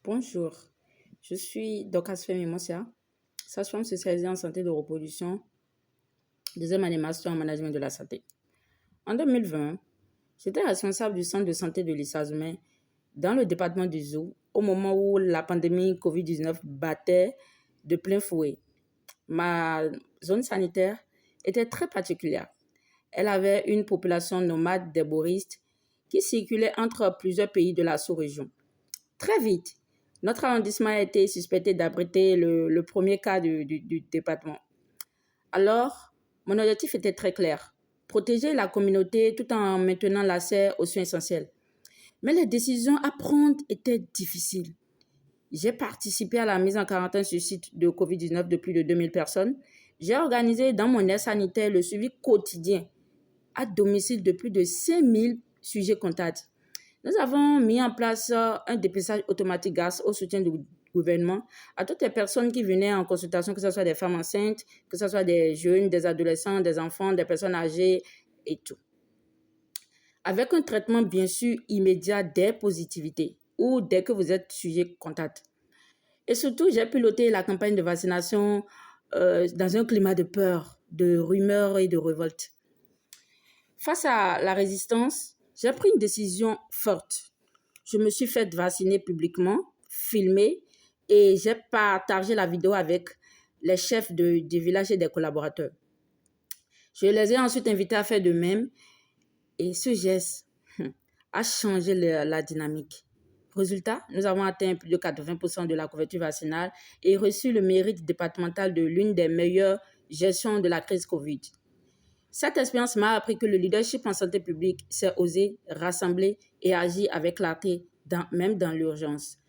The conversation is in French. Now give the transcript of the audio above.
Bonjour, je suis Dorcas Femi Mosia, sage-femme spécialisée en santé de reproduction, deuxième année master en management de la santé. En 2020, j'étais responsable du centre de santé de l'Issazoumen dans le département du Zou au moment où la pandémie COVID-19 battait de plein fouet. Ma zone sanitaire était très particulière. Elle avait une population nomade d'herboristes qui circulait entre plusieurs pays de la sous-région. Très vite, notre arrondissement a été suspecté d'abriter le premier cas du département. Alors, mon objectif était très clair, protéger la communauté tout en maintenant l'accès aux soins essentiels. Mais les décisions à prendre étaient difficiles. J'ai participé à la mise en quarantaine sur site de COVID-19 de plus de 2000 personnes. J'ai organisé dans mon aire sanitaire le suivi quotidien à domicile de plus de 5000 sujets contacts. Nous avons mis en place un dépistage automatique grâce au soutien du gouvernement à toutes les personnes qui venaient en consultation, que ce soit des femmes enceintes, que ce soit des jeunes, des adolescents, des enfants, des personnes âgées et tout. Avec un traitement bien sûr immédiat dès positivité ou dès que vous êtes sujet contact. Et surtout, j'ai piloté la campagne de vaccination dans un climat de peur, de rumeurs et de révolte. Face à la résistance, j'ai pris une décision forte. Je me suis fait vacciner publiquement, filmer et j'ai partagé la vidéo avec les chefs du village et des collaborateurs. Je les ai ensuite invités à faire de même et ce geste a changé la dynamique. Résultat, nous avons atteint plus de 80% de la couverture vaccinale et reçu le mérite départemental de l'une des meilleures gestions de la crise Covid. Cette expérience m'a appris que le leadership en santé publique, c'est oser, rassembler et agir avec clarté, même dans l'urgence.